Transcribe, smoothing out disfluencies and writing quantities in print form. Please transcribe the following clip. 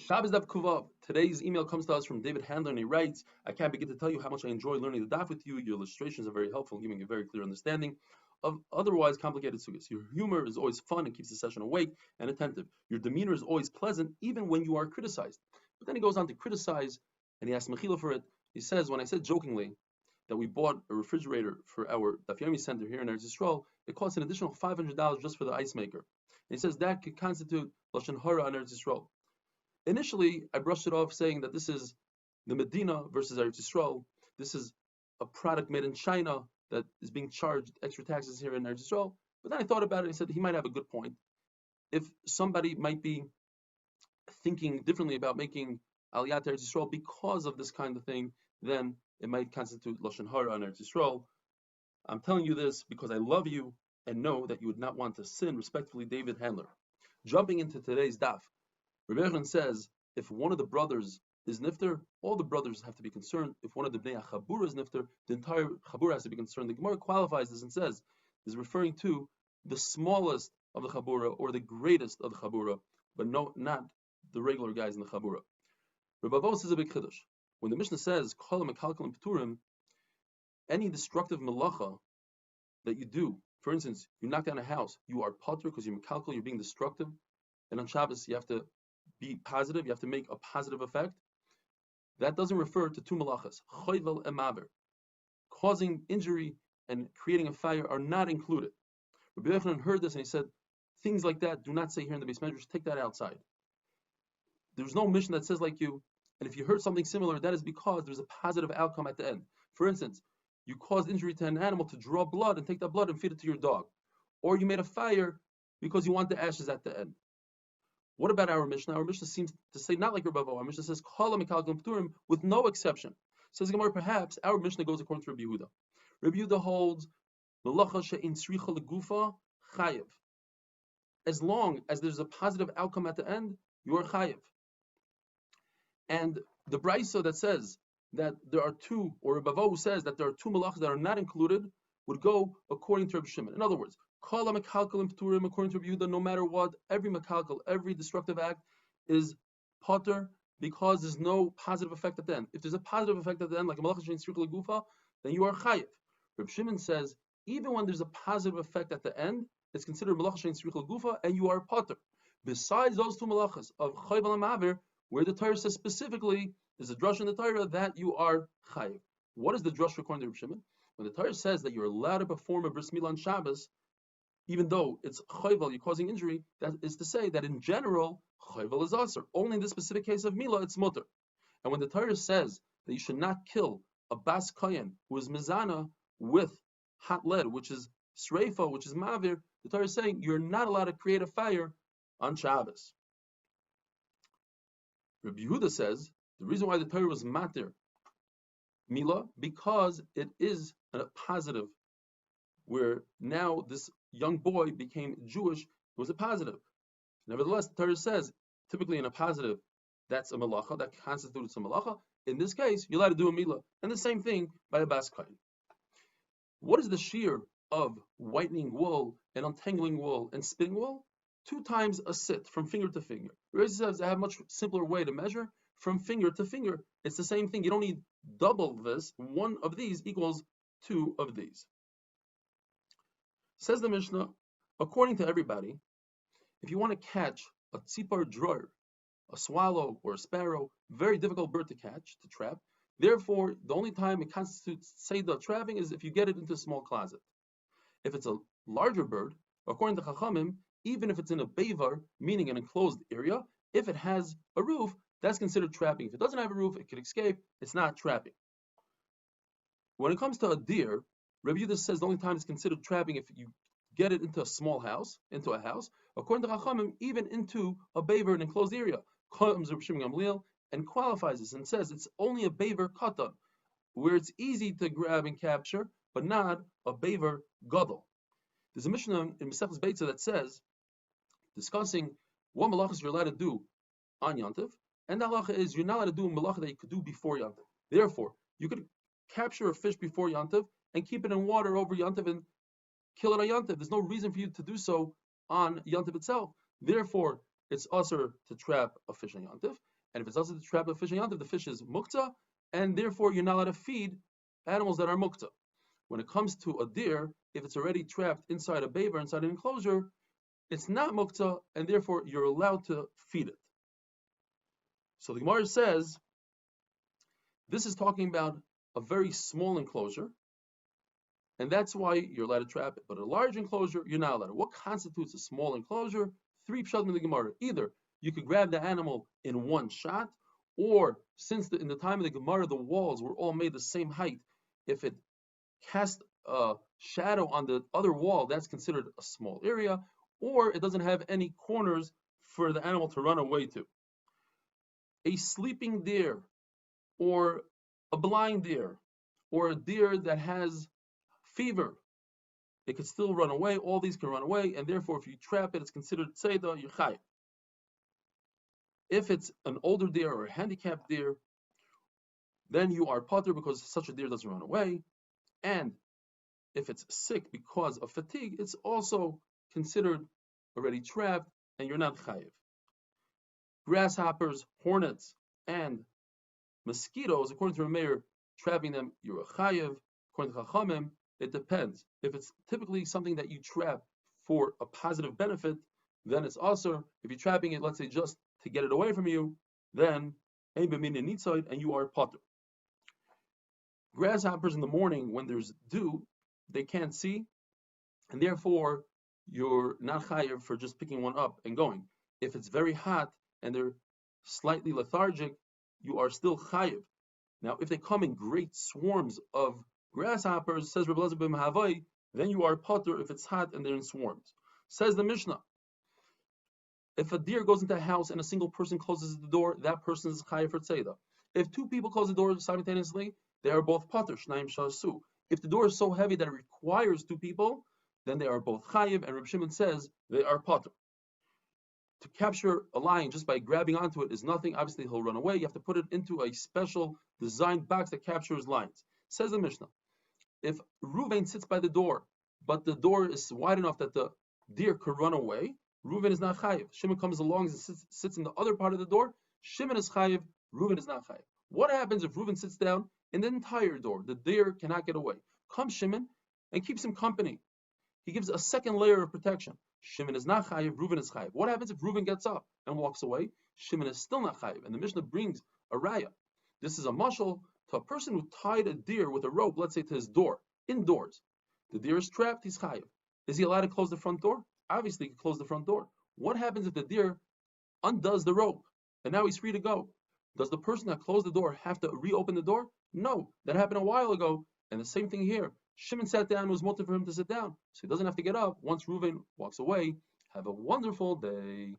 Shabbos Daf Kuvav. Today's email comes to us from David Handler, and he writes, I can't begin to tell you how much I enjoy learning the Daf with you. Your illustrations are very helpful, giving a very clear understanding of otherwise complicated sugyas. Your humor is always fun and keeps the session awake and attentive. Your demeanor is always pleasant, even when you are criticized. But then he goes on to criticize, and he asks Mechila for it. He says, when I said jokingly that we bought a refrigerator for our Daf Yomi center here in Eretz Yisrael, it costs an additional $500 just for the ice maker. And he says that could constitute Lashon Hara on Eretz Yisrael. Initially, I brushed it off saying that this is the Medina versus Eretz Yisrael. This is a product made in China that is being charged extra taxes here in Eretz Yisrael. But then I thought about it and said he might have a good point. If somebody might be thinking differently about making Aliyat to Eretz Yisrael because of this kind of thing, then it might constitute Lashon Hara on Eretz Yisrael. I'm telling you this because I love you and know that you would not want to sin. Respectfully, David Handler. Jumping into today's daf, Rabbi Yochanan says, if one of the brothers is nifter, all the brothers have to be concerned. If one of the bnei chabura is nifter, the entire chabura has to be concerned. The Gemara qualifies this and says, is referring to the smallest of the chabura or the greatest of the chabura, but no, not the regular guys in the chabura. Rabbi Avo says a big chiddush. When the Mishnah says, kol mekalkel peturim, any destructive malacha that you do, for instance, you knock down a house, you are patur because you're mekalkel, you're being destructive, and on Shabbos you have to be positive, you have to make a positive effect. That doesn't refer to two malachas. Choyvel and maver. Causing injury and creating a fire are not included. Rabbi Yochanan heard this and he said, things like that do not say here in the Beis Medrash, take that outside. There's no mission that says like you, and if you heard something similar, that is because there's a positive outcome at the end. For instance, you caused injury to an animal to draw blood and take that blood and feed it to your dog. Or you made a fire because you want the ashes at the end. What about our Mishnah? Our Mishnah seems to say not like Rabbi Avo. Our Mishnah says Kol mekalkel peturim with no exception. Says Gemara, perhaps our Mishnah goes according to Rabbi Yehuda. Rabbi Yehuda holds melacha she'in tzricha legufa chayev. As long as there's a positive outcome at the end, you are chayev. And the brayso that says that there are two, or Rabbi Avo says that there are two melachas that are not included, would go according to Rabbi Shimon. In other words, Kol mekalkel peturim, according to Rabbi Yehuda, no matter what, every mekalkel, every destructive act is potter because there's no positive effect at the end. If there's a positive effect at the end, like a malacha she'in tzricha legufa, then you are chayev. Rabbi Shimon says even when there's a positive effect at the end, it's considered malacha she'in tzricha legufa, and you are potter. Besides those two malachas of choyvel and maver, where the Torah says specifically, there's a drush in the Torah that you are chayev. What is the drush according to Rabbi Shimon? When the Torah says that you're allowed to perform a bris milah on Shabbos, even though it's choyvel, you're causing injury, that is to say that in general, choyvel is aser. Only in this specific case of milah, it's mutter. And when the Torah says that you should not kill a bas kohen who is mizana with hot lead, which is sreifa, which is mavir, the Torah is saying you're not allowed to create a fire on Shabbos. Rabbi Yehuda says the reason why the Torah was matir milah, because it is a positive, where now this young boy became Jewish, it was a positive. Nevertheless, the Torah says, typically in a positive, that's a malacha, that constitutes a malacha. In this case, you're allowed to do a milah. And the same thing by a bas kohen. What is the shear of whitening wool and untangling wool and spinning wool? 2 times a sit, from finger to finger. Rabbi says I have a much simpler way to measure, from finger to finger. It's the same thing. You don't need double this. 1 of these equals 2 of these. Says the Mishnah, according to everybody, if you want to catch a tzipar dror, a swallow or a sparrow, very difficult bird to catch, to trap. Therefore, the only time it constitutes seidah trapping is if you get it into a small closet. If it's a larger bird, according to Chachamim, even if it's in a beivar, meaning an enclosed area, if it has a roof, that's considered trapping. If it doesn't have a roof, it can escape, it's not trapping. When it comes to a deer, Rabbi Yehuda says the only time it's considered trapping if you get it into a small house, into a house. According to Chachamim, even into a beivar, an enclosed area. Comes Rabbi Shimon Gamliel and qualifies this and says it's only a beivar katan, where it's easy to grab and capture, but not a beivar gadol. There's a Mishnah in Masechus Beitza that says, discussing what malachas you're allowed to do on Yantiv, and the halacha is you're not allowed to do a malacha that you could do before Yantiv. Therefore, you could capture a fish before Yantiv and keep it in water over Yantiv and kill it on Yantiv. There's no reason for you to do so on Yantiv itself. Therefore, it's usher to trap a fish on Yantiv. And if it's also to trap a fish in Yantiv, the fish is mukta, and therefore you're not allowed to feed animals that are mukta. When it comes to a deer, if it's already trapped inside a bever, inside an enclosure, it's not mukta, and therefore you're allowed to feed it. So the Gemara says, this is talking about a very small enclosure, and that's why you're allowed to trap it. But a large enclosure, you're not allowed. What constitutes a small enclosure? 3 pshat in the Gemara. Either you could grab the animal in one shot, or since in the time of the Gemara, the walls were all made the same height, if it cast a shadow on the other wall, that's considered a small area, or it doesn't have any corners for the animal to run away to. A sleeping deer, or a blind deer, or a deer that has fever, it could still run away. All these can run away, and therefore if you trap it, it's considered tzeda, you're chayav. If it's an older deer or a handicapped deer, then you are potter because such a deer doesn't run away. And if it's sick because of fatigue, it's also considered already trapped, and you're not chayiv. Grasshoppers, hornets, and mosquitoes, according to Rameir, trapping them, you're a chayiv. According to Chachamim, it depends. If it's typically something that you trap for a positive benefit, then it's also. If you're trapping it, let's say just to get it away from you, then ein b'min nitzod, and you are potter. Grasshoppers in the morning when there's dew, they can't see, and therefore you're not chayiv for just picking one up and going. If it's very hot and they're slightly lethargic, you are still chayiv. Now, if they come in great swarms of grasshoppers, says Rebbe Elazar ben Mahavai, then you are potter if it's hot and they're in swarms. Says the Mishnah, if a deer goes into a house and a single person closes the door, that person is chayiv for tzeda. If 2 people close the door simultaneously, they are both potter, shnayim shasu. If the door is so heavy that it requires 2 people, then they are both chayiv, and Reb Shimon says they are potter. To capture a lion just by grabbing onto it is nothing. Obviously, he'll run away. You have to put it into a special designed box that captures lions. Says the Mishnah, if Reuven sits by the door, but the door is wide enough that the deer could run away, Reuven is not chayiv. Shimon comes along and sits in the other part of the door. Shimon is chayiv. Reuven is not chayiv. What happens if Reuven sits down in the entire door? The deer cannot get away. Comes Shimon and keeps him company. He gives a second layer of protection. Shimon is not chayiv, Reuven is chayiv. What happens if Reuven gets up and walks away? Shimon is still not chayiv. And the Mishnah brings a raya. This is a mashal to a person who tied a deer with a rope, let's say to his door, indoors. The deer is trapped, he's chayiv. Is he allowed to close the front door? Obviously, he can close the front door. What happens if the deer undoes the rope and now he's free to go? Does the person that closed the door have to reopen the door? No, that happened a while ago. And the same thing here. Shimon sat down, it was motive for him to sit down. So he doesn't have to get up once Reuven walks away. Have a wonderful day.